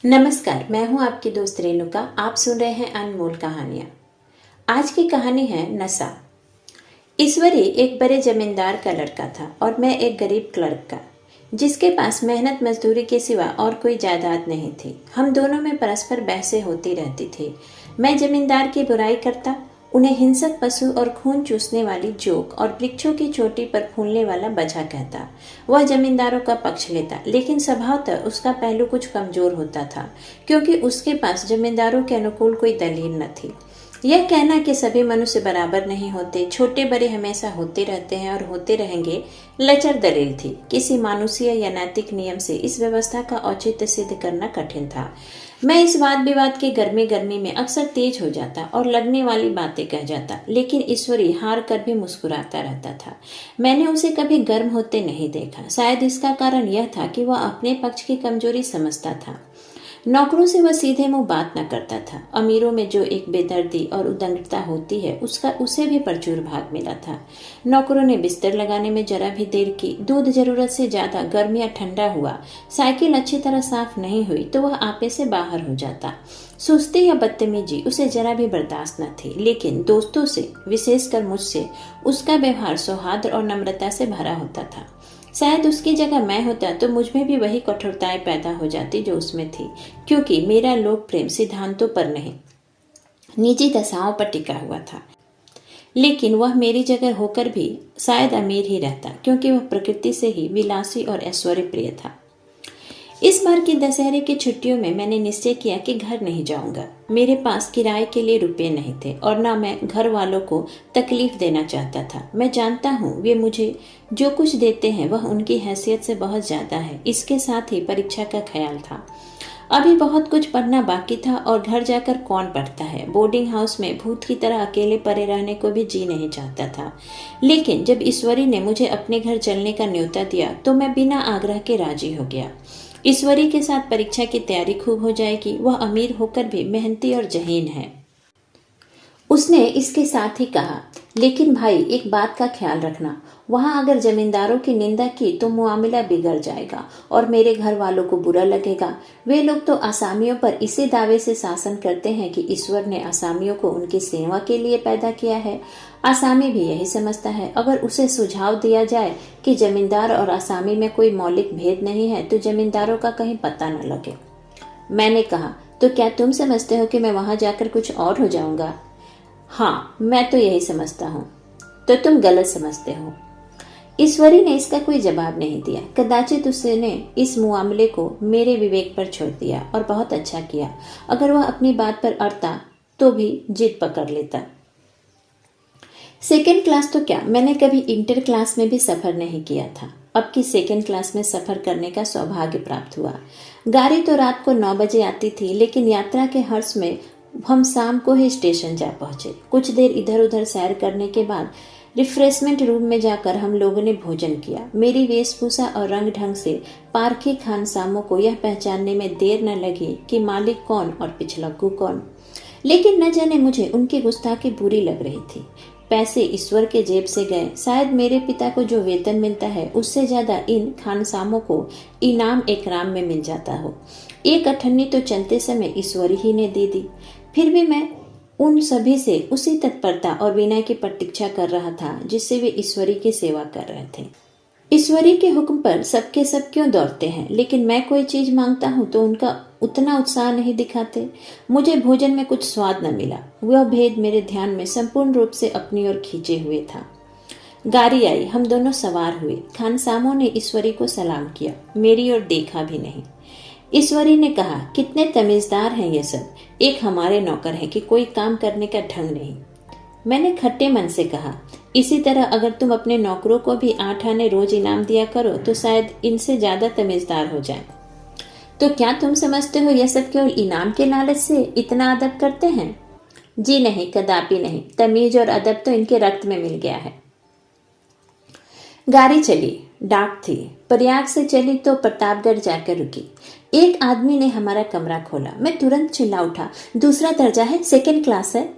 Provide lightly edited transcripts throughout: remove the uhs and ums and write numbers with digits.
नमस्कार, मैं हूं आपकी दोस्त रेणुका। आप सुन रहे हैं अनमोल कहानियां। आज की कहानी है नशा। ईश्वरी एक बड़े जमींदार का लड़का था और मैं एक गरीब क्लर्क का, जिसके पास मेहनत मजदूरी के सिवा और कोई जायदाद नहीं थी। हम दोनों में परस्पर बहसें होती रहती थी। मैं जमींदार की बुराई करता, उन्हें हिंसक पशु और खून चूसने वाली जोक और वृक्षों की चोटी पर फूलने वाला बझा कहता। वह जमींदारों का पक्ष लेता, लेकिन स्वभावतः उसका पहलू कुछ कमजोर होता था, क्योंकि उसके पास जमींदारों के अनुकूल कोई दलील न थी। यह कहना कि सभी मनुष्य बराबर नहीं होते, छोटे बड़े हमेशा होते रहते हैं और होते रहेंगे, लचर दलील थी। किसी मानुषीय या नैतिक नियम से इस व्यवस्था का औचित्य सिद्ध करना कठिन था। मैं इस वाद विवाद की गर्मी गर्मी में अक्सर तेज हो जाता और लगने वाली बातें कह जाता, लेकिन ईश्वरी हार कर भी मुस्कुराता रहता था। मैंने उसे कभी गर्म होते नहीं देखा। शायद इसका कारण यह था कि वह अपने पक्ष की कमजोरी समझता था। नौकरों से वह सीधे मुंह बात न करता था। अमीरों में जो एक बेदर्दी और उदंडता होती है, उसका उसे भी प्रचुर भाग मिला था। नौकरों ने बिस्तर लगाने में जरा भी देर की, दूध जरूरत से ज्यादा गर्म या ठंडा हुआ, साइकिल अच्छी तरह साफ नहीं हुई तो वह आपे से बाहर हो जाता। सुस्ती या बदतमीजी उसे जरा भी बर्दाश्त न थी, लेकिन दोस्तों से, विशेषकर मुझसे, उसका व्यवहार सौहार्द और नम्रता से भरा होता था। शायद उसकी जगह मैं होता तो मुझ में भी वही कठोरताएं पैदा हो जाती जो उसमें थी, क्योंकि मेरा लोक प्रेम सिद्धांतों पर नहीं, निजी दशाओं पर टिका हुआ था। लेकिन वह मेरी जगह होकर भी शायद अमीर ही रहता, क्योंकि वह प्रकृति से ही विलासी और ऐश्वर्य प्रिय था। इस बार की दशहरे की छुट्टियों में मैंने निश्चय किया कि घर नहीं जाऊंगा। मेरे पास किराए के लिए रुपए नहीं थे और न मैं घर वालों को तकलीफ देना चाहता था। मैं जानता हूँ वे मुझे जो कुछ देते हैं वह उनकी हैसियत से बहुत ज्यादा है। इसके साथ ही परीक्षा का ख्याल था। अभी बहुत कुछ पढ़ना बाकी था और घर जाकर कौन पढ़ता है। बोर्डिंग हाउस में भूत की तरह अकेले पड़े रहने को भी जी नहीं चाहता था। लेकिन जब ईश्वरी ने मुझे अपने घर चलने का न्योता दिया तो मैं बिना आग्रह के राजी हो गया। ईश्वरी के साथ परीक्षा की तैयारी खूब हो जाएगी। वह अमीर होकर भी मेहनती और जहीन है। उसने इसके साथ ही कहा, लेकिन भाई एक बात का ख्याल रखना, वहां अगर जमींदारों की निंदा की तो मुआमला बिगड़ जाएगा और मेरे घर वालों को बुरा लगेगा। वे लोग तो आसामियों पर इसी दावे से शासन करते हैं कि ईश्वर ने आसामियों को उनकी सेवा के लिए पैदा किया है। आसामी भी यही समझता है। अगर उसे सुझाव दिया जाए कि जमींदार और आसामी में कोई मौलिक भेद नहीं है तो जमींदारों का कहीं पता न लगे। मैंने कहा, तो क्या तुम समझते हो कि मैं वहां जाकर कुछ और हो जाऊंगा? हाँ, मैं तो यही समझता हूँ। तो तुम गलत समझते हो। ईश्वरी ने इसका कोई जवाब नहीं दिया। कदाचित उसने इस मुआमले को मेरे विवेक पर छोड़ दिया और बहुत अच्छा किया। अगर वह अपनी बात पर अड़ता तो भी जिद पकड़ लेता। सेकेंड क्लास तो क्या, मैंने कभी इंटर क्लास में भी सफर नहीं किया था। अब की सेकेंड क्लास में सफर करने का सौभाग्य प्राप्त हुआ। गाड़ी तो रात को 9 बजे आती थी, लेकिन यात्रा के हर्ष में हम शाम को ही स्टेशन जा पहुंचे। कुछ देर इधर उधर सैर करने के बाद रिफ्रेशमेंट रूम में जाकर हम लोगों ने भोजन किया। मेरी वेशभूषा और रंग ढंग से पारखी खानसामों को यह पहचानने में देर न लगी कि मालिक कौन और पिछलग्गू कौन। लेकिन न जाने मुझे उनकी गुस्ताखी बुरी लग रही थी। पैसे ईश्वर के जेब से गए। शायद मेरे पिता को जो वेतन मिलता है उससे ज्यादा इन खानसामों को इनाम एकराम में मिल जाता हो। एक अठन्नी तो चलते समय ईश्वरी ही ने दे दी। फिर भी मैं उन सभी से उसी तत्परता और विनय की प्रतीक्षा कर रहा था जिससे वे ईश्वरी की सेवा कर रहे थे। ईश्वरी के हुक्म पर सबके सब क्यों दौड़ते हैं, लेकिन मैं कोई चीज मांगता हूँ तो उनका उतना उत्साह नहीं दिखाते। मुझे भोजन में कुछ स्वाद न मिला। वह भेद मेरे ध्यान में संपूर्ण रूप से अपनी ओर खींचे हुए था। गाड़ी आई, हम दोनों सवार हुए। खानसामों ने ईश्वरी को सलाम किया, मेरी ओर देखा भी नहीं। ईश्वरी ने कहा, कितने तमीजदार हैं ये सब। एक हमारे नौकर है कि कोई काम करने का ढंग नहीं। मैंने खट्टे मन से कहा, इसी तरह अगर तुम अपने नौकरों को भी 8 आने रोज इनाम दिया करो तो शायद इनसे ज्यादा तमीजदार हो जाए। तो क्या तुम समझते हो यह सब केवल इनाम के लालच से इतना अदब करते हैं? जी नहीं, कदापि नहीं। तमीज और अदब तो इनके रक्त में मिल गया है। गाड़ी चली। डाक थी। प्रयाग से चली तो प्रतापगढ़ जाकर रुकी। एक आदमी ने हमारा कमरा खोला। मैं तुरंत चिल्ला उठा, दूसरा दर्जा है, सेकंड क्लास है।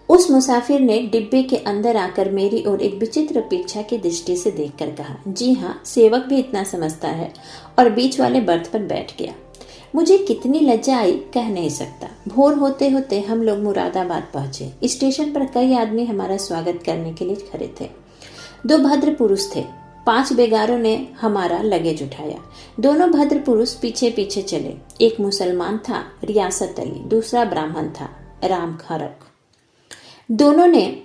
उस मुसाफिर ने डिब्बे के अंदर आकर मेरी ओर एक विचित्र अपेक्षा की दृष्टि से देखकर कहा, जी हाँ, सेवक भी इतना समझता है, और बीच वाले बर्थ पर बैठ गया। मुझे कितनी लज्जा आई कह नहीं सकता। भोर होते होते हम लोग मुरादाबाद पहुंचे। स्टेशन पर कई आदमी हमारा स्वागत करने के लिए खड़े थे। 2 भद्र पुरुष थे। 5 बेगारों ने हमारा लगेज उठाया। दोनों भद्र पुरुष पीछे पीछे चले। एक मुसलमान था, रियासत अली, दूसरा ब्राह्मण था, राम हरक। दोनों ने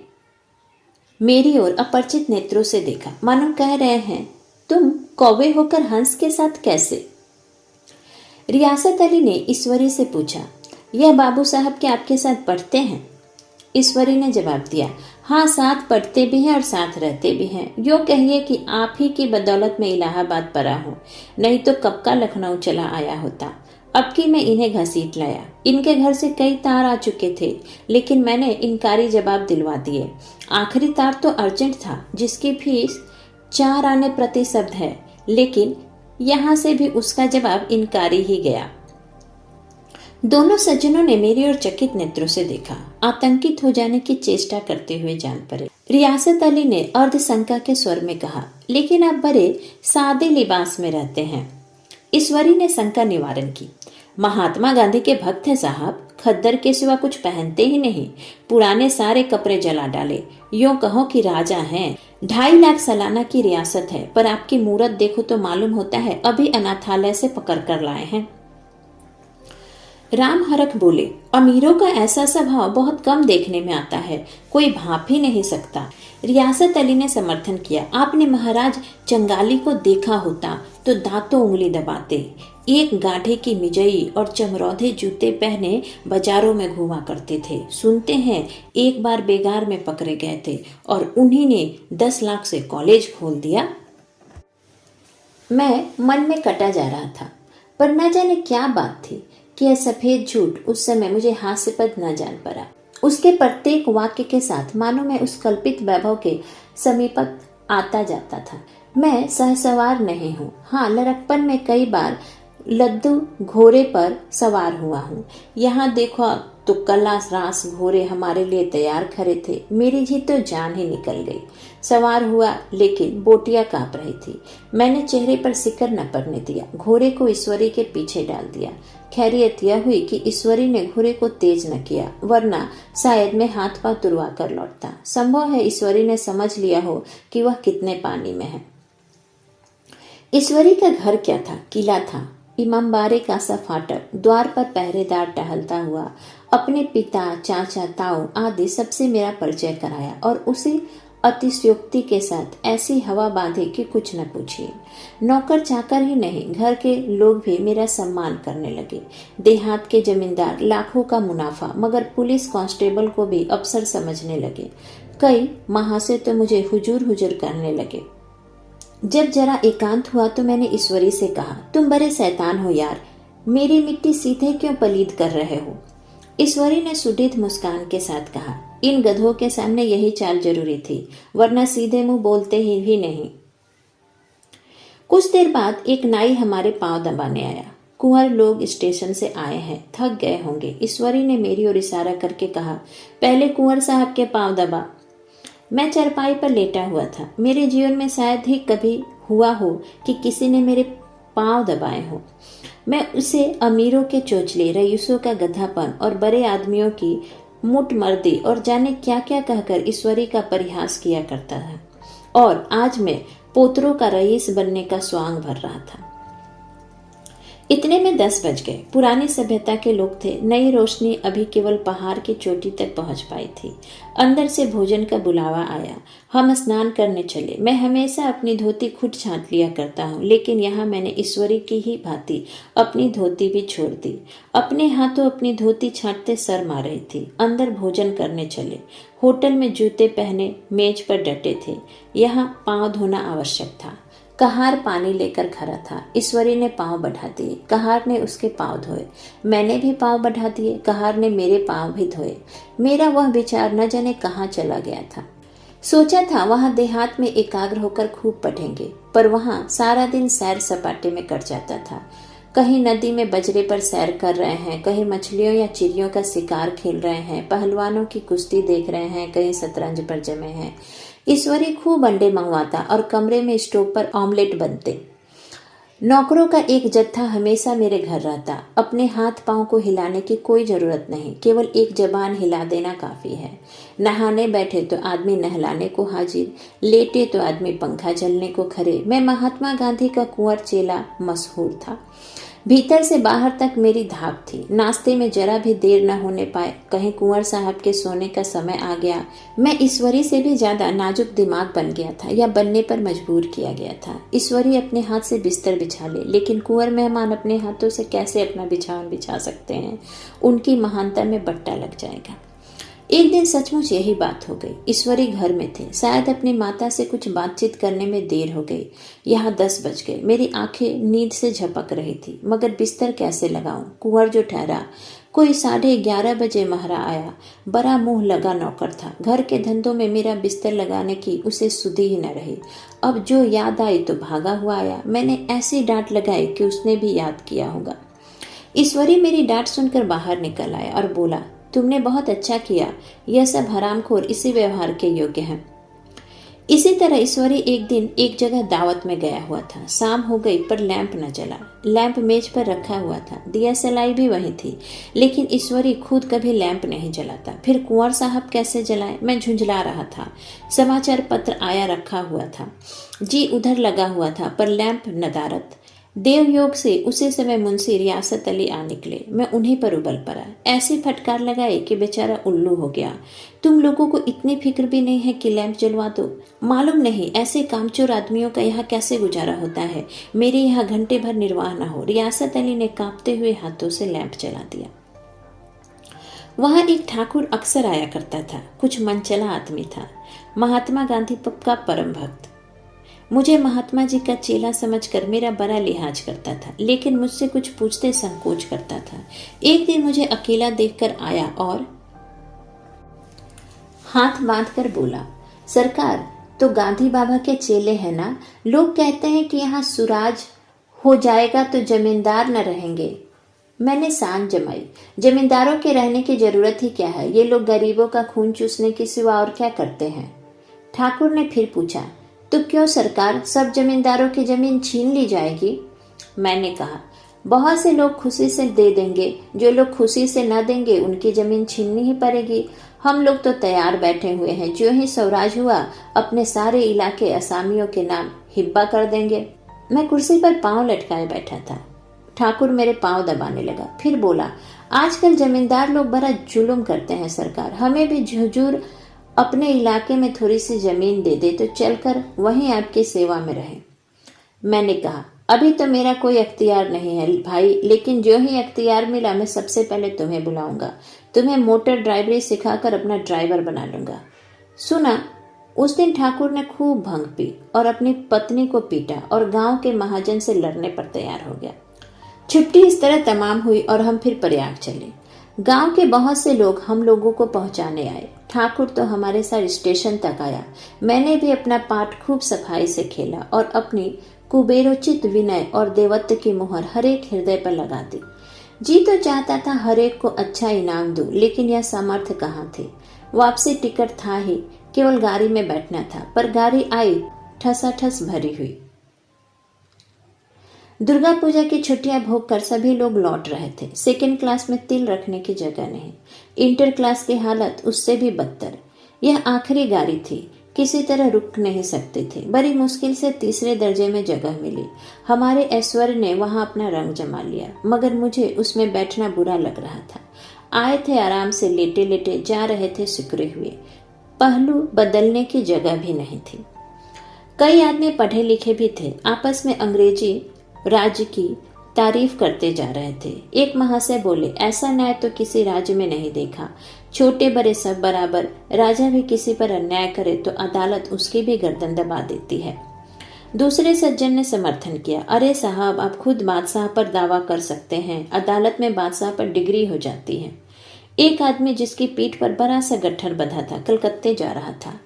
मेरी ओर अपरिचित नेत्रों से देखा, मानो कह रहे हैं, तुम कौवे होकर हंस के साथ कैसे? रियासत अली ने ईश्वरी से पूछा, यह बाबू साहब के आपके साथ पढ़ते हैं? ईश्वरी ने जवाब दिया, हाँ, साथ पढ़ते भी हैं और साथ रहते भी हैं। यूँ कहिए कि आप ही की बदौलत में इलाहाबाद पड़ा हूँ, नहीं तो कब का लखनऊ चला आया होता। अब की मैं इन्हें घसीट लाया। इनके घर से कई तार आ चुके थे, लेकिन मैंने इनकारी जवाब दिलवा दिए। आखिरी तार तो अर्जेंट था, जिसकी फीस 4 आने प्रति शब्द है, लेकिन यहाँ से भी उसका जवाब इनकारी ही गया। दोनों सज्जनों ने मेरी ओर चकित नेत्रों से देखा, आतंकित हो जाने की चेष्टा करते हुए जान पड़े। रियासत अली ने अर्धशंका के स्वर में कहा, लेकिन आप बड़े सादे लिबास में रहते हैं। ईश्वरी ने शंका निवारण की, महात्मा गांधी के भक्त हैं साहब, खद्दर के सिवा कुछ पहनते ही नहीं, पुराने सारे कपड़े जला डाले। यूं कहो कि राजा हैं। 2.5 लाख सालाना की रियासत है, पर आपकी मूरत देखो तो मालूम होता है अभी अनाथालय से पकड़ कर लाए हैं। राम हरक बोले, अमीरों का ऐसा स्वभाव बहुत कम देखने में आता है, कोई भाप ही नहीं सकता। रियासत अली ने समर्थन किया, आपने महाराज चंगाली को देखा होता तो दांतों उंगली दबाते। एक गाढ़े की मिजई और चमरौधे जूते पहने बाजारों में घूमा करते थे। सुनते हैं एक बार बेगार में पकड़े गए थे और उन्हीं ने 10 लाख से कॉलेज खोल दिया। मैं मन में कटा जा रहा था, पर न जाने क्या बात थी कि यह सफेद झूठ उस समय मुझे हास्यपद न जान पड़ा। उसके प्रत्येक वाक्य के साथ मानो मैं उस कल्पित वैभव के समीप आता जाता था। मैं सहसवार नहीं हूँ। हाँ, लड़कपन में कई बार लद्दू घोड़े पर सवार हुआ हूँ। यहाँ देखो तो कला रास घोड़े हमारे लिए तैयार खड़े थे। मेरी जी तो जान ही निकल गई। सवार हुआ, लेकिन बोटियां कांप रही थी। मैंने चेहरे पर सिकर न पड़ने दिया, घोड़े को ईश्वरी के पीछे डाल दिया। खैरियत यह हुई कि ईश्वरी ने घोड़े को तेज न किया, वरना शायद मैं हाथ पांव तुड़वा कर लौटता। संभव है ईश्वरी ने समझ लिया हो कि वह कितने पानी में है। ईश्वरी का घर क्या था? किला था। इमामबाड़े का सा फाटक, द्वार पर पहरेदार टहलता हुआ अपने पिता, चाचा, ताऊ आदि सबसे मेरा परिचय कराया और उसी अतिशयोक्ति के साथ ऐसी हवा बांधी कि कुछ न पूछिए। नौकर चाकर ही नहीं, घर के लोग भी मेरा सम्मान करने लगे। देहात के जमींदार लाखों का मुनाफा, मगर पुलिस कांस्टेबल को भी अफसर समझने लगे। कई माह से तो मुझे हुजूर हुजूर करने लगे। जब जरा एकांत हुआ तो मैंने ईश्वरी से कहा, तुम बड़े शैतान हो यार, मेरी मिट्टी सीधे क्यों पलीद कर रहे हो? ईश्वरी ने सुडीद मुस्कान के साथ कहा, इन गधों के सामने यही चाल जरूरी थी, वरना सीधे मुंह बोलते ही नहीं। कुछ देर बाद एक नाई हमारे पांव दबाने आया। कुंवर लोग स्टेशन से आए हैं, थक गए होंगे। ईश्वरी ने मेरी ओर इशारा करके कहा, पहले कुंवर साहब के पांव दबा। मैं चारपाई पर लेटा हुआ था। मेरे जीवन में शायद ही कभी हुआ हो कि किसी ने मेरे पांव दबाए हो। मैं उसे अमीरों के चोचले, रईसों का गधापन और बड़े आदमियों की मुटमर्दी और जाने क्या क्या कहकर ईश्वरी का परिहास किया करता था, और आज मैं पोतरों का रईस बनने का स्वांग भर रहा था। इतने में 10 बज गए। पुरानी सभ्यता के लोग थे। नई रोशनी अभी केवल पहाड़ की चोटी तक पहुंच पाई थी। अंदर से भोजन का बुलावा आया। हम स्नान करने चले। मैं हमेशा अपनी धोती खुद छांट लिया करता हूँ, लेकिन यहाँ मैंने ईश्वरी की ही भांति अपनी धोती भी छोड़ दी। अपने हाथों अपनी धोती छांटते शर्म आ रही थी। अंदर भोजन करने चले। होटल में जूते पहने मेज पर डटे थे। यहाँ पाँव धोना आवश्यक था। कहार पानी लेकर खड़ा था। ईश्वरी ने पांव बढ़ा दिए। कहार ने उसके पांव धोए। मैंने भी पांव बढ़ा दिए। कहार ने मेरे पांव भी धोए। मेरा वह विचार न जाने कहाँ चला गया था। सोचा था वहां देहात में एकाग्र होकर खूब पढ़ेंगे, पर वहां सारा दिन सैर सपाटे में कट जाता था। कहीं नदी में बजरे पर सैर कर रहे हैं, कहीं मछलियों या चिड़ियों का शिकार खेल रहे हैं, पहलवानों की कुश्ती देख रहे हैं, कहीं शतरंज पर जमे हैं। ईश्वरी खूब अंडे मंगवाता और कमरे में स्टोव पर ऑमलेट बनते। नौकरों का एक जत्था हमेशा मेरे घर रहता। अपने हाथ पांव को हिलाने की कोई जरूरत नहीं, केवल एक जबान हिला देना काफी है। नहाने बैठे तो आदमी नहलाने को हाजिर, लेटे तो आदमी पंखा झलने को खड़े। मैं महात्मा गांधी का कुंवर चेला मशहूर था। भीतर से बाहर तक मेरी धाक थी। नाश्ते में जरा भी देर न होने पाए, कहीं कुंवर साहब के सोने का समय आ गया। मैं ईश्वरी से भी ज्यादा नाजुक दिमाग बन गया था, या बनने पर मजबूर किया गया था। ईश्वरी अपने हाथ से बिस्तर बिछा ले, लेकिन कुंवर मेहमान अपने हाथों से कैसे अपना बिछावन बिछा सकते हैं? उनकी महानता में बट्टा लग जाएगा। एक दिन सचमुच यही बात हो गई। ईश्वरी घर में थे, शायद अपनी माता से कुछ बातचीत करने में देर हो गई। यहाँ 10 बज गए। मेरी आंखें नींद से झपक रही थी, मगर बिस्तर कैसे लगाऊं? कुंवर जो ठहरा। कोई 11:30 बजे महरा आया। बड़ा मुंह लगा नौकर था। घर के धंधों में मेरा बिस्तर लगाने की उसे सुधि ही न रही। अब जो याद आई तो भागा हुआ आया। मैंने ऐसी डांट लगाई कि उसने भी याद किया होगा। ईश्वरी मेरी डांट सुनकर बाहर निकल आया और बोला, तुमने बहुत अच्छा किया। यह सब हरामखोर इसी व्यवहार के योग्य हैं। इसी तरह ईश्वरी एक दिन एक जगह दावत में गया हुआ था। शाम हो गई पर लैंप न जला। लैंप मेज पर रखा हुआ था, दिया सलाई भी वही थी, लेकिन ईश्वरी खुद कभी लैंप नहीं जलाता। फिर कुंवर साहब कैसे जलाए? मैं झुंझला रहा था। समाचार पत्र आया रखा हुआ था, जी उधर लगा हुआ था, पर लैंप नदारत। देवयोग से उसी समय मुंशी रियासत अली आ निकले। मैं उन्हीं पर उबल पड़ा। ऐसी फटकार लगाई कि बेचारा उल्लू हो गया। तुम लोगों को इतनी फिक्र भी नहीं है कि लैंप जलवा दो? मालूम नहीं ऐसे कामचोर आदमियों का यहाँ कैसे गुजारा होता है। मेरे यहाँ घंटे भर निर्वाह न हो। रियासत अली ने कांपते हुए हाथों से लैंप जला दिया। वहां एक ठाकुर अक्सर आया करता था। कुछ मनचला आदमी था, महात्मा गांधी का परम भक्त। मुझे महात्मा जी का चेला समझकर मेरा बड़ा लिहाज करता था, लेकिन मुझसे कुछ पूछते संकोच करता था। एक दिन मुझे अकेला देखकर आया और हाथ बांधकर बोला, सरकार तो गांधी बाबा के चेले हैं ना? लोग कहते हैं कि यहाँ सुराज हो जाएगा तो जमींदार न रहेंगे। मैंने सांस जमाई। जमींदारों के रहने की जरूरत ही क्या है? ये लोग गरीबों का खून चूसने के सिवा और क्या करते हैं? ठाकुर ने फिर पूछा, तो क्यों सरकार, सब जमींदारों की जमीन छीन ली जाएगी? मैंने कहा, बहुत से लोग खुशी से दे देंगे, जो लोग खुशी से न देंगे उनकी जमीन छीननी ही पड़ेगी। हम लोग तो तैयार बैठे हुए हैं, जो ही स्वराज हुआ अपने सारे इलाके असामियों के नाम हिब्बा कर देंगे। मैं कुर्सी पर पांव लटकाए बैठा था। ठाकुर मेरे पांव दबाने लगा, फिर बोला, आजकल जमींदार लोग बड़ा जुल्म करते हैं सरकार। हमें भी हुजूर अपने इलाके में थोड़ी सी जमीन दे दे तो चलकर वहीं आपकी सेवा में रहे। मैंने कहा, अभी तो मेरा कोई अख्तियार नहीं है भाई, लेकिन जो ही अख्तियार मिला मैं सबसे पहले तुम्हें बुलाऊंगा। तुम्हें मोटर ड्राइवरी सिखाकर अपना ड्राइवर बना लूंगा। सुना, उस दिन ठाकुर ने खूब भंग पी और अपनी पत्नी को पीटा और गांव के महाजन से लड़ने पर तैयार हो गया। छुट्टी इस तरह तमाम हुई और हम फिर प्रयाग चले। गांव के बहुत से लोग हम लोगों को पहुंचाने आए। ठाकुर तो हमारे साथ स्टेशन तक आया। मैंने भी अपना पाठ खूब सफाई से खेला और अपनी कुबेरोचित विनय और देवत्व की मुहर हरेक हृदय पर लगा दी। जी तो चाहता था हरेक को अच्छा इनाम दूं, लेकिन यह सामर्थ्य कहाँ थी। वापसी टिकट था ही, केवल गाड़ी में बैठना था, पर गाड़ी आई ठसाठस भरी हुई। दुर्गा पूजा की छुट्टियां भोग कर सभी लोग लौट रहे थे। सेकेंड क्लास में तिल रखने की जगह नहीं। इंटर क्लास की हालत उससे भी बदतर। यह आखिरी गाड़ी थी, किसी तरह रुक नहीं सकते थे। बड़ी मुश्किल से तीसरे दर्जे में जगह मिली। हमारे ऐश्वर्य ने वहां अपना रंग जमा लिया, मगर मुझे उसमें बैठना बुरा लग रहा था। आए थे आराम से, लेटे लेटे जा रहे थे सिकुड़े हुए। पहलू बदलने की जगह भी नहीं थी। कई आदमी पढ़े लिखे भी थे, आपस में अंग्रेजी राज्य की तारीफ करते जा रहे थे। एक महाशय बोले, ऐसा न्याय तो किसी राज्य में नहीं देखा। छोटे बड़े सब बराबर। राजा भी किसी पर अन्याय करे तो अदालत उसकी भी गर्दन दबा देती है। दूसरे सज्जन ने समर्थन किया, अरे साहब, आप खुद बादशाह पर दावा कर सकते हैं, अदालत में बादशाह पर डिग्री हो जाती है। एक आदमी जिसकी पीठ पर बड़ा सा गट्ठर बंधा था, कलकत्ते जा रहा था।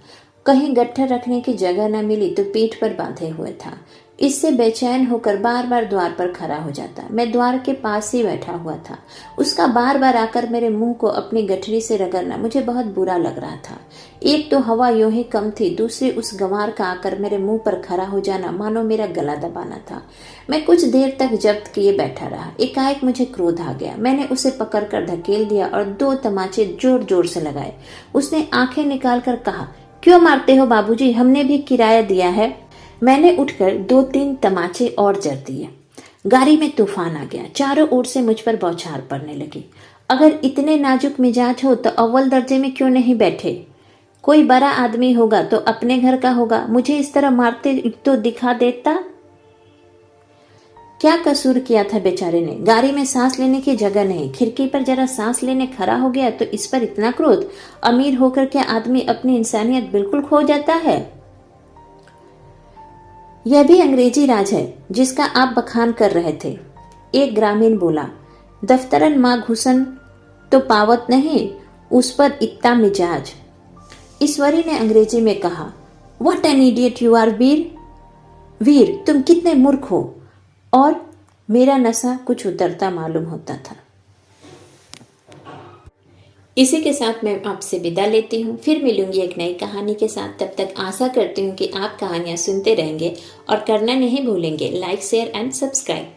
कहीं गट्ठर रखने की जगह न मिली तो पीठ पर बांधे हुए था। इससे बेचैन होकर बार बार द्वार पर खड़ा हो जाता। मैं द्वार के पास ही बैठा हुआ था। उसका बार बार आकर मेरे मुंह को अपनी गठरी से रगड़ना मुझे बहुत बुरा लग रहा था। एक तो हवा यूं ही कम थी, दूसरी उस गंवार का आकर मेरे मुंह पर खड़ा हो जाना मानो मेरा गला दबाना था। मैं कुछ देर तक जब्त किए बैठा रहा। एकाएक मुझे क्रोध आ गया। मैंने उसे पकड़कर धकेल दिया और 2 तमाचे जोर जोर से लगाए। उसने आंखें निकालकर कहा, क्यों मारते हो बाबूजी, हमने भी किराया दिया है। मैंने उठकर 2-3 तमाचे और जड़ दिए। गाड़ी में तूफान आ गया। चारों ओर से मुझ पर बौछार पड़ने लगी। अगर इतने नाजुक मिजाज हो तो अव्वल दर्जे में क्यों नहीं बैठे? कोई बड़ा आदमी होगा तो अपने घर का होगा, मुझे इस तरह मारते तो दिखा देता। क्या कसूर किया था बेचारे ने? गाड़ी में सांस लेने की जगह नहीं, खिड़की पर जरा सांस लेने खड़ा हो गया तो इस पर इतना क्रोध? अमीर होकर क्या आदमी अपनी इंसानियत बिल्कुल खो जाता है? यह भी अंग्रेजी राज है जिसका आप बखान कर रहे थे, एक ग्रामीण बोला। दफ्तरन माँ घुसन तो पावत नहीं, उस पर इतना मिजाज। ईश्वरी ने अंग्रेजी में कहा, what an idiot you are Veer. Veer, तुम कितने मूर्ख हो। और मेरा नशा कुछ उतरता मालूम होता था। इसी के साथ मैं आपसे विदा लेती हूँ। फिर मिलूंगी एक नई कहानी के साथ। तब तक आशा करती हूँ कि आप कहानियाँ सुनते रहेंगे और करना नहीं भूलेंगे लाइक, शेयर एंड सब्सक्राइब।